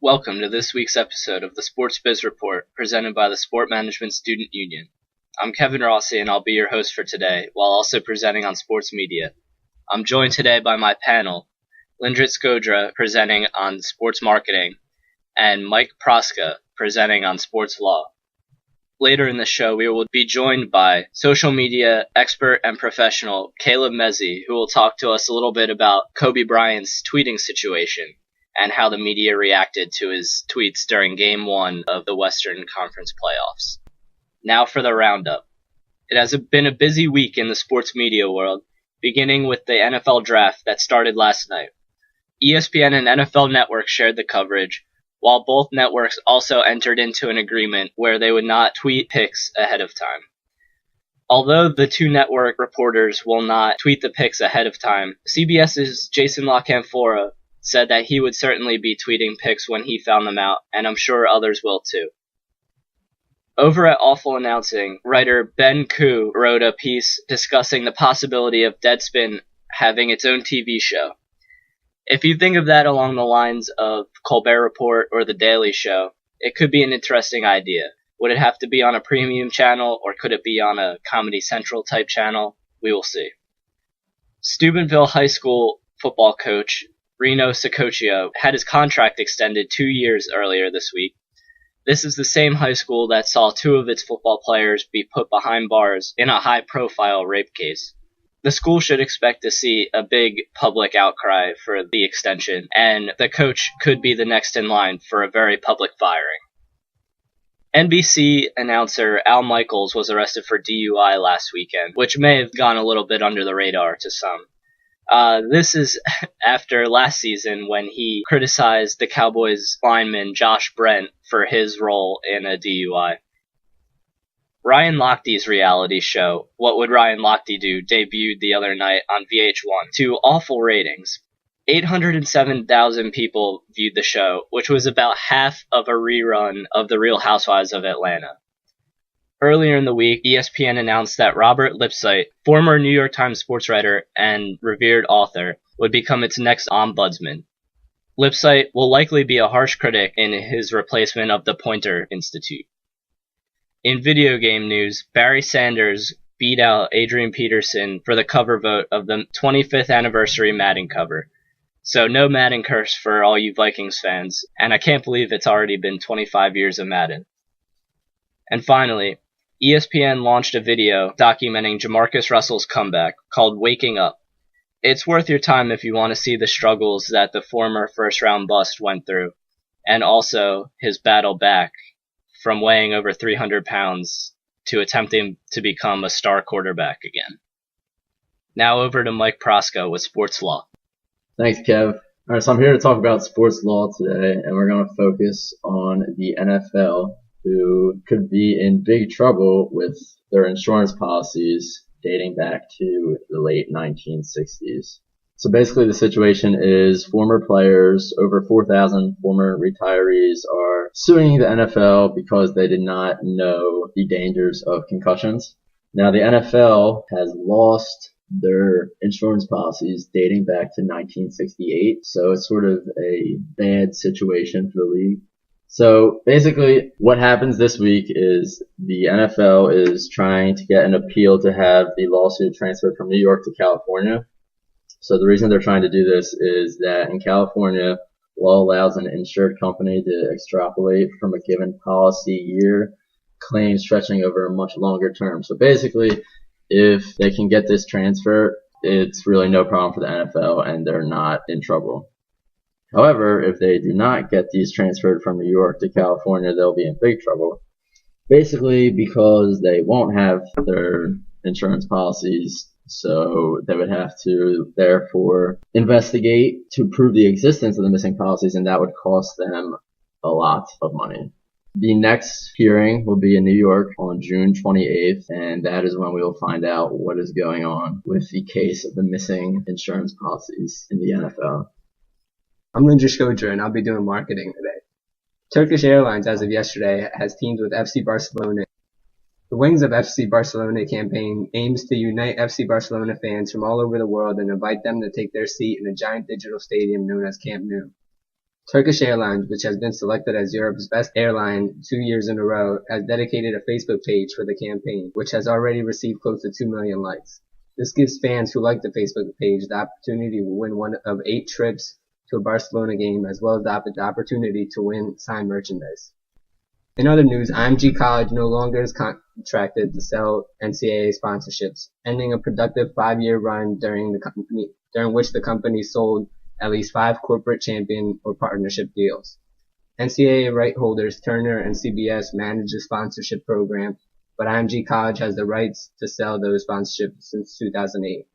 Welcome to this week's episode of the Sports Biz Report presented by the Sport Management Student Union. I'm Kevin Rossi and I'll be your host for today while also presenting on sports media. I'm joined today by my panel, Lindrit Skodra presenting on sports marketing and Mike Proska presenting on sports law. Later in the show, we will be joined by social media expert and professional Caleb Mezzi, who will talk to us a little bit about Kobe Bryant's tweeting situation and how the media reacted to his tweets during Game 1 of the Western Conference playoffs. Now for the roundup. It has been a busy week in the sports media world, beginning with the NFL draft that started last night. ESPN and NFL Network shared the coverage, while both networks also entered into an agreement where they would not tweet picks ahead of time. Although the two network reporters will not tweet the picks ahead of time, CBS's Jason La Canfora said that he would certainly be tweeting picks when he found them out, and I'm sure others will too. Over at Awful Announcing, writer Ben Koo wrote a piece discussing the possibility of Deadspin having its own TV show. If you think of that along the lines of Colbert Report or The Daily Show, it could be an interesting idea. Would it have to be on a premium channel, or could it be on a Comedy Central type channel? We will see. Steubenville High School football coach Reno Sicoccio had his contract extended 2 years earlier this week. This is the same high school that saw two of its football players be put behind bars in a high-profile rape case. The school should expect to see a big public outcry for the extension, and the coach could be the next in line for a very public firing. NBC announcer Al Michaels was arrested for DUI last weekend, which may have gone a little bit under the radar to some. This is after last season when he criticized the Cowboys lineman Josh Brent for his role in a DUI. Ryan Lochte's reality show, What Would Ryan Lochte Do?, debuted the other night on VH1 to awful ratings. 807,000 people viewed the show, which was about half of a rerun of The Real Housewives of Atlanta. Earlier in the week, ESPN announced that Robert Lipsyte, former New York Times sports writer and revered author, would become its next ombudsman. Lipsyte will likely be a harsh critic in his replacement of the Poynter Institute. In video game news, Barry Sanders beat out Adrian Peterson for the cover vote of the 25th anniversary Madden cover. So no Madden curse for all you Vikings fans, and I can't believe it's already been 25 years of Madden. And finally, ESPN launched a video documenting Jamarcus Russell's comeback called Waking Up. It's worth your time if you want to see the struggles that the former first-round bust went through, and also his battle back from weighing over 300 pounds to attempting to become a star quarterback again. Now over to Mike Proska with Sports Law. Thanks, Kev. All right, so I'm here to talk about sports law today, and we're going to focus on the NFL, who could be in big trouble with their insurance policies dating back to the late 1960s. So basically the situation is former players, over 4,000 former retirees, are suing the NFL because they did not know the dangers of concussions. Now the NFL has lost their insurance policies dating back to 1968, so it's sort of a bad situation for the league. So basically what happens this week is the NFL is trying to get an appeal to have the lawsuit transferred from New York to California. So the reason they're trying to do this is that in California, law allows an insured company to extrapolate from a given policy year claims stretching over a much longer term. So basically, if they can get this transfer, it's really no problem for the NFL and they're not in trouble. However, if they do not get these transferred from New York to California, they'll be in big trouble. Basically because they won't have their insurance policies, so they would have to therefore investigate to prove the existence of the missing policies, and that would cost them a lot of money. The next hearing will be in New York on June 28th, and that is when we will find out what is going on with the case of the missing insurance policies in the NFL. I'm Lindrit Skodra, and I'll be doing marketing today. Turkish Airlines, as of yesterday, has teamed with FC Barcelona. The Wings of FC Barcelona campaign aims to unite FC Barcelona fans from all over the world and invite them to take their seat in a giant digital stadium known as Camp Nou. Turkish Airlines, which has been selected as Europe's best airline 2 years in a row, has dedicated a Facebook page for the campaign, which has already received close to 2 million likes. This gives fans who like the Facebook page the opportunity to win one of 8 trips to a Barcelona game, as well as the opportunity to win signed merchandise. In other news, IMG College no longer is contracted to sell NCAA sponsorships, ending a productive 5-year run during which the company sold at least 5 corporate champion or partnership deals. NCAA right holders Turner and CBS manage the sponsorship program, but IMG College has the rights to sell those sponsorships since 2008.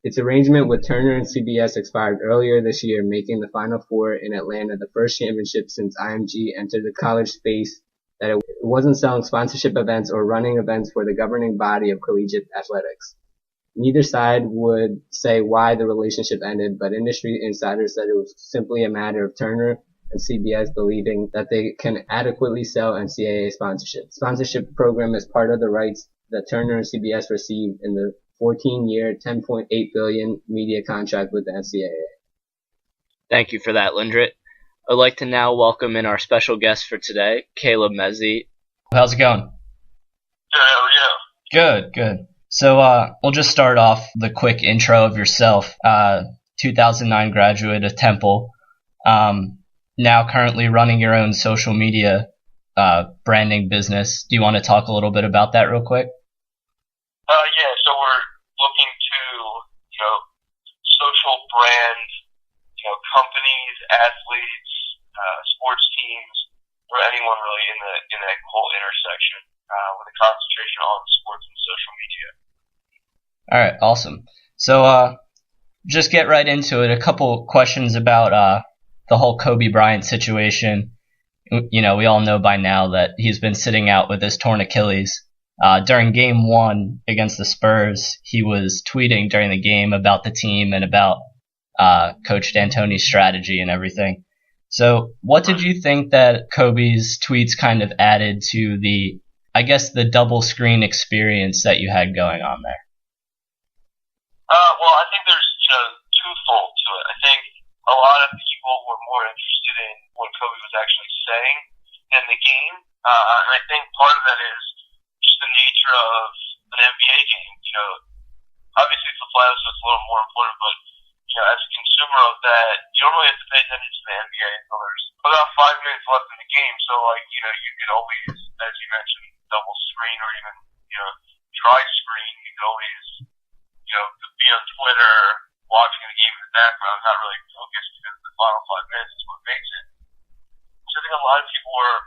Its arrangement with Turner and CBS expired earlier this year, making the Final Four in Atlanta the first championship since IMG entered the college space that it wasn't selling sponsorship events or running events for the governing body of collegiate athletics. Neither side would say why the relationship ended, but industry insiders said it was simply a matter of Turner and CBS believing that they can adequately sell NCAA sponsorship. The sponsorship program is part of the rights that Turner and CBS received in the 14-year, $10.8 billion media contract with the NCAA. Thank you for that, Lindrit. I'd like to now welcome in our special guest for today, Caleb Mezzi. How's it going? Good, how are you? Good. So we'll just start off the quick intro of yourself. 2009 graduate of Temple, now currently running your own social media branding business. Do you want to talk a little bit about that real quick? Yeah, so we're looking to, social brand, companies, athletes, sports teams, or anyone really in that whole intersection, with a concentration on sports and social media. All right, awesome. So just get right into it. A couple questions about the whole Kobe Bryant situation. We all know by now that he's been sitting out with his torn Achilles. During Game 1 against the Spurs, he was tweeting during the game about the team and about Coach D'Antoni's strategy and everything. So what did you think that Kobe's tweets kind of added to the double screen experience that you had going on there? Well, I think there's, twofold to it. I think a lot of people were more interested in what Kobe was actually saying than the game. And I think part of that is just the nature of an NBA game. Obviously it's the playoffs, so it's a little more important, but, as a consumer of that, you don't really have to pay attention to the NBA until there's about 5 minutes left in the game. So, you could always, as you mentioned, double screen or even, try screen. You could always, be on Twitter, watching the game in the background, not really focused because the final 5 minutes is what makes it. So I think a lot of people were,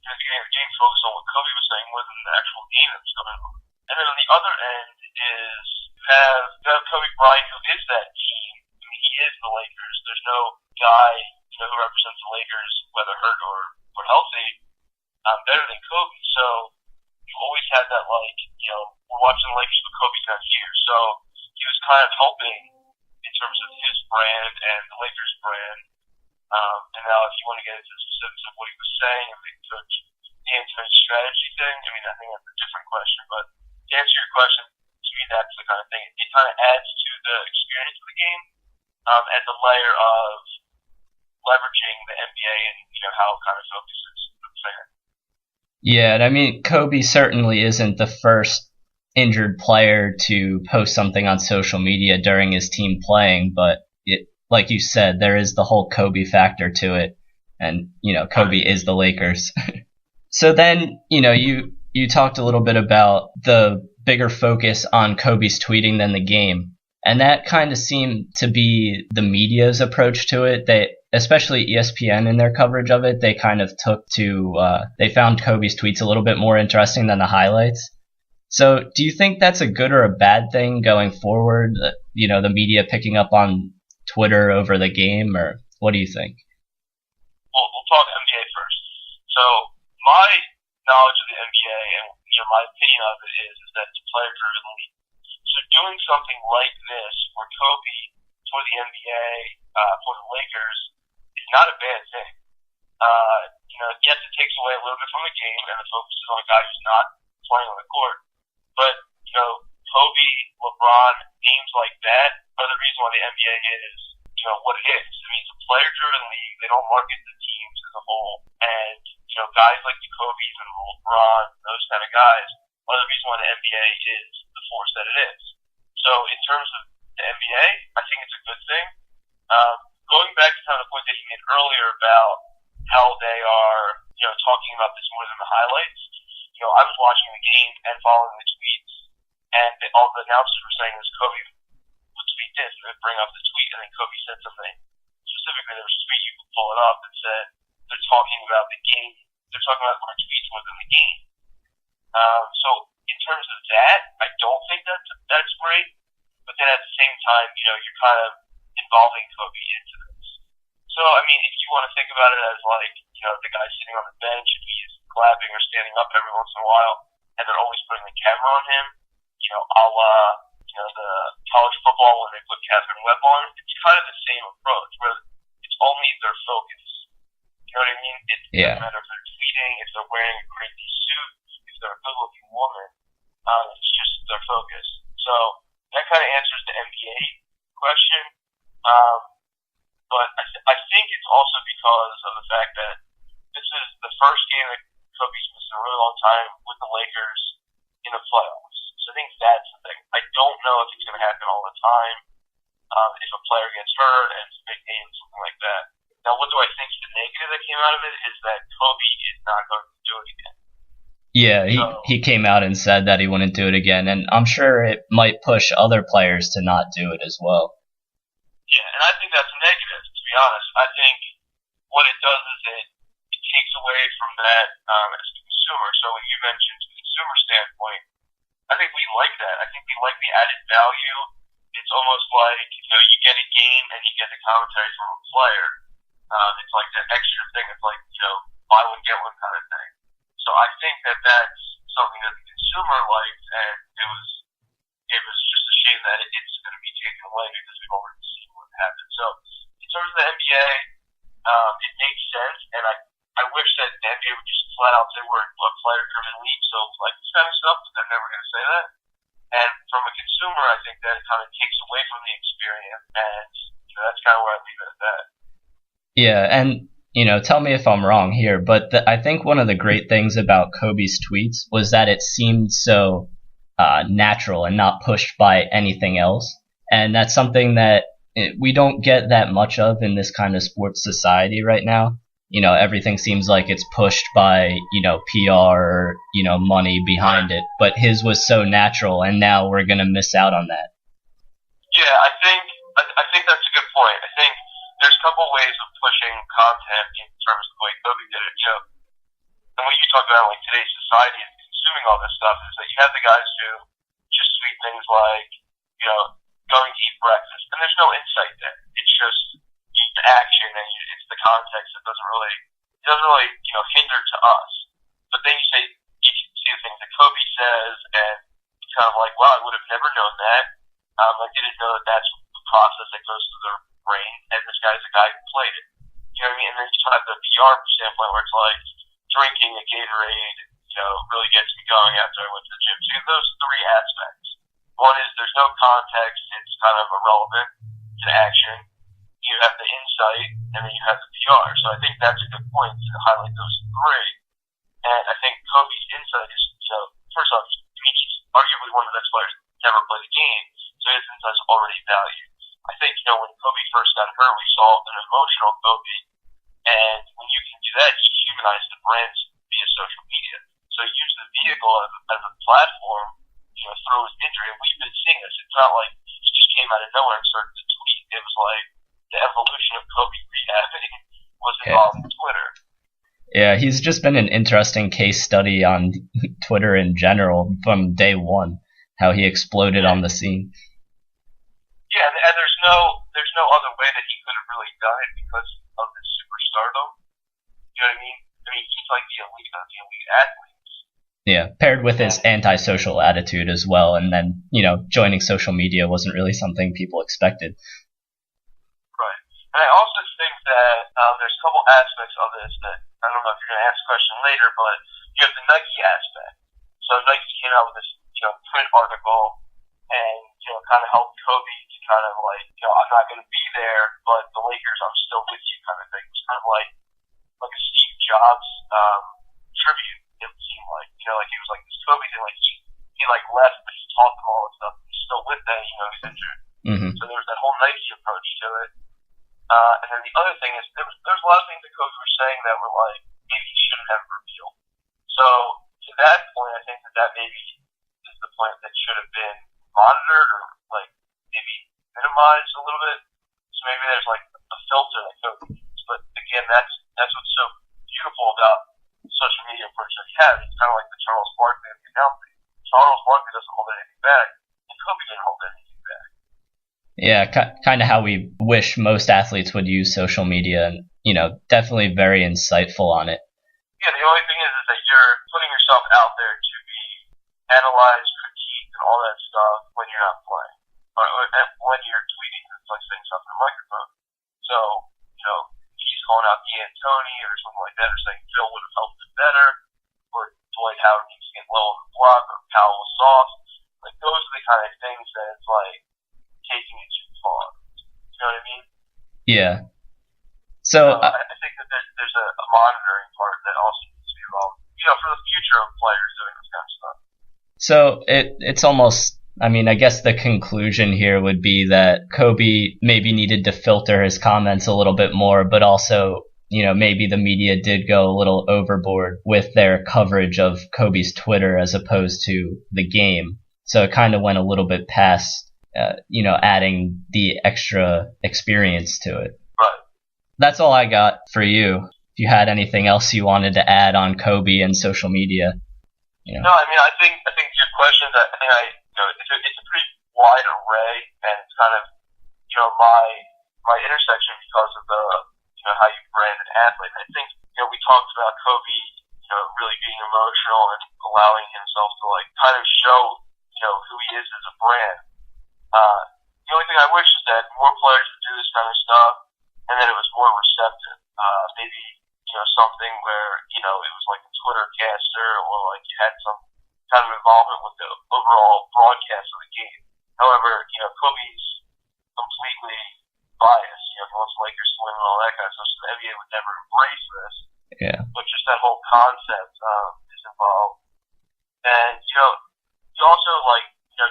at the beginning of the game, focused on what Kobe was saying more than the actual game that was going on. And then on the other end is you have Kobe Bryant, who is that team. I mean, he is the Lakers. There's no guy, who represents the Lakers, whether hurt or healthy, better than Kobe. So you always had that, we're watching the Lakers, but Kobe's not here. So he was kind of helping in terms of his brand and the Lakers brand. And now if you want to get into the specifics of what he was saying and the Coach D'Antoni's strategy thing, I mean, I think that's a different question. But to answer your question, to me, that's the kind of thing. It kind of adds to the experience of the game as a layer of leveraging the NBA and, how it kind of focuses the fan. Yeah, and I mean, Kobe certainly isn't the first injured player to post something on social media during his team playing, but like you said, there is the whole Kobe factor to it, and Kobe is the Lakers. So then, you talked a little bit about the bigger focus on Kobe's tweeting than the game, and that kind of seemed to be the media's approach to it. Especially ESPN in their coverage of it, they kind of they found Kobe's tweets a little bit more interesting than the highlights. So do you think that's a good or a bad thing going forward? The media picking up on Twitter over the game, or what do you think? Well, we'll talk NBA first. So my knowledge of the NBA and my opinion of it is that it's a player-driven league. So doing something like this for Kobe, for the NBA, for the Lakers, is not a bad thing. Yes, it takes away a little bit from the game and the focus is on a guy who's not playing on the court. But, Kobe, LeBron, names like that are the reason why the NBA is what it is. I mean, it's a player-driven league. They don't market the teams as a whole. And, guys like the Kobe's and LeBron, those kind of guys, are the reason why the NBA is the force that it is. So in terms of the NBA, I think it's a good thing. Going back to kind of the point that he made earlier about how they are, talking about this more than the highlights, I was watching the game and following the tweets, and all the announcers were saying this Kobe would tweet this, and they'd bring up the tweet, and then Kobe said something. Specifically, there was a tweet, you could pull it up, that said, they're talking about the game, they're talking about my tweets more than the game. So in terms of that, I don't think that's great, but then at the same time, you're kind of involving Kobe into this. So, I mean, if you want to think about it as like, the guy sitting on the bench, if he's clapping or standing up every once in a while, and they're always putting the camera on him, a la, the college football when they put Catherine Webb on, it's kind of the same approach, where it's only their focus. You know what I mean? It doesn't matter if they're tweeting, if they're wearing a crazy suit, if they're a good-looking woman, it's just their focus. So, that kind of answers the NBA question. But I think it's also because of the fact that this is the first game that Kobe's missed in a really long time with the Lakers in the playoffs. So I think that's the thing. I don't know if it's going to happen all the time, if a player gets hurt and it's a big game, something like that. Now, what do I think the negative that came out of it is that Kobe is not going to do it again. Yeah, he came out and said that he wouldn't do it again, and I'm sure it might push other players to not do it as well. Yeah, and I think that's a negative, to be honest. I think what it does is it takes away from that as a consumer. So when you mentioned the consumer standpoint, I think we like that. I think we like the added value. It's almost like, you get a game and you get the commentary from a player. It's like that extra thing. It's like, buy one, get one kind of thing. So I think that that's something that the consumer liked, and it was just a shame that it's going to be taken away because we've already seen what happened. So in terms of the NBA, it makes sense, and I wish that the NBA would just flat out say we're a player-driven league, so like this kind of stuff, but they're never going to say that. And from a consumer, I think that it kind of takes away from the experience, and that's kind of where I leave it at that. Yeah, and tell me if I'm wrong here, but I think one of the great things about Kobe's tweets was that it seemed so natural and not pushed by anything else, and that's something that we don't get that much of in this kind of sports society right now. Everything seems like it's pushed by, PR or, money behind it. But his was so natural, and now we're going to miss out on that. Yeah, I think that's a good point. I think there's a couple ways of pushing content in terms of the way Kobe did it. And when you talk about like today's society and consuming all this stuff, is that you have the guys who just tweet things like, going to eat breakfast, and there's no insight there. It's just action, and it's the context that doesn't really hinder to us. But then you see the things that Kobe says, and it's kind of like, wow, I would have never known that. I didn't know that that's the process that goes through their brain, and this guy's a guy who played it. You know what I mean? And then you have the PR standpoint where it's like drinking a Gatorade, really gets me going after I went to the gym. So you have those three aspects. One is there's no context, it's kind of irrelevant to action. You have the insight, and then you have the PR. So I think that's a good point to highlight those three. And I think Kobe's insight is, first off, he's arguably one of the best players to ever play the game, so his insight is already valued. I think, when Kobe first got hurt, we saw an emotional Kobe, and when you can do that, he humanized the brands via social media. So he used the vehicle as a platform, through his injury, and we've been seeing this. It's not like he just came out of nowhere and started to tweet. It was like the evolution of Kobe rehabbing was involved in Twitter. Yeah, he's just been an interesting case study on Twitter in general from day one, how he exploded on the scene. Yeah, and there's no other way that he could have really done it because of his superstardom. You know what I mean? I mean, he's like the elite of the elite athletes. Yeah, paired with his antisocial attitude as well, and then, joining social media wasn't really something people expected. Right. And I also think that there's a couple aspects of this that, I don't know if you're going to ask a question later, but you have the Nike aspect. So Nike came out with this, print article and, kind of helped Kobe to kind of like, I'm not going to be there, but with you kind of thing. It was kind of like a Steve Jobs tribute. It seemed like, like he was like this Kobe thing. Like he like left, but he taught them all this stuff. He's still with them, he's injured. Mm-hmm. So there was that whole Nike approach to it. And then the other thing is there was a lot of things that Kobe was saying that were like maybe he shouldn't have revealed. So to that point, I think that maybe is the point that should have been monitored or like maybe minimized a little bit. So maybe there's like a filter that Kobe uses. But again, that's what's so beautiful about social media approach that he has. It's kind of like the Charles Barkley of the announcing. Charles Barkley doesn't hold anything back, and Kobe didn't hold anything back. Yeah, kind of how we wish most athletes would use social media, and definitely very insightful on it. Yeah, the only thing is that you're putting yourself out there to be analyzed, critiqued, and all that stuff when you're not playing, or when you're tweeting. It's like saying stuff in a microphone. So he's calling out D'Antoni or something like that, or saying Phil would have helped it better, or Dwight Howard needs to get low on the block, or Powell was soft. Like those are the kind of things that it's like taking it too far. You know what I mean? Yeah. So I think that there's a monitoring part that also needs to be involved. For the future of players doing this kind of stuff. So it's almost. I mean, I guess the conclusion here would be that Kobe maybe needed to filter his comments a little bit more, but also, maybe the media did go a little overboard with their coverage of Kobe's Twitter as opposed to the game. So it kind of went a little bit past, adding the extra experience to it. Right. That's all I got for you. If you had anything else you wanted to add on Kobe and social media, No, I mean, I think your questions. It's a pretty wide array, and it's kind of my intersection because of the how you brand an athlete. I think we talked about Kobe really being emotional and allowing himself to like kind of show who he is as a brand. The only thing I wish is that more players would do this kind of stuff, and that it was more receptive. Maybe something where it was like a Twitter caster, or like you had some kind of involvement with the overall broadcast of the game. However, Kobe's completely biased. He wants Lakers to win and all that kind of stuff. So the NBA would never embrace this. Yeah. But just that whole concept is involved. And you also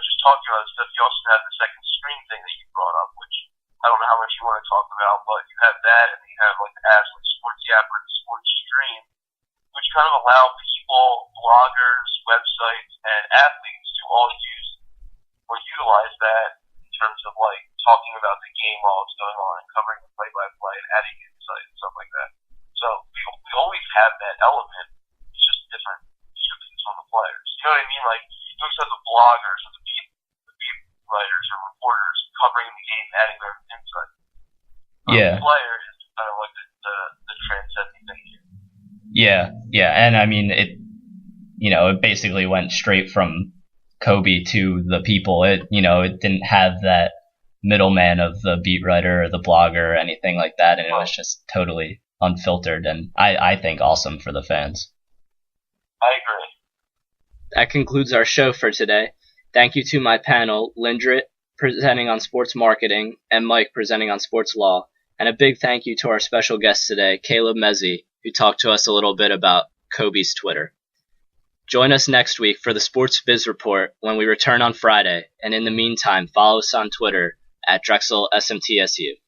just talking about this stuff. You also have the second screen thing that you brought up, which I don't know how much you want to talk about, but you have that, and you have like the apps like Sports App or the Sports Stream, which kind of allow people, bloggers, websites, and athletes to all use or utilize that in terms of like talking about the game while it's going on and covering the play-by-play and adding insight and stuff like that. So we always have that element. It's just different descriptions from the players. You know what I mean? Like you always have the bloggers or the beat writers or reporters covering the game, adding their insight. Yeah. The player is kind of like the transcending thing here. Yeah, and I mean it basically went straight from Kobe to the people. It didn't have that middleman of the beat writer or the blogger or anything like that, and it was just totally unfiltered, and I think awesome for the fans. I agree. That concludes our show for today. Thank you to my panel, Lindrit, presenting on sports marketing, and Mike, presenting on sports law. And a big thank you to our special guest today, Caleb Mezzi, who talked to us a little bit about Kobe's Twitter. Join us next week for the Sports Biz Report when we return on Friday. And in the meantime, follow us on Twitter at Drexel SMTSU.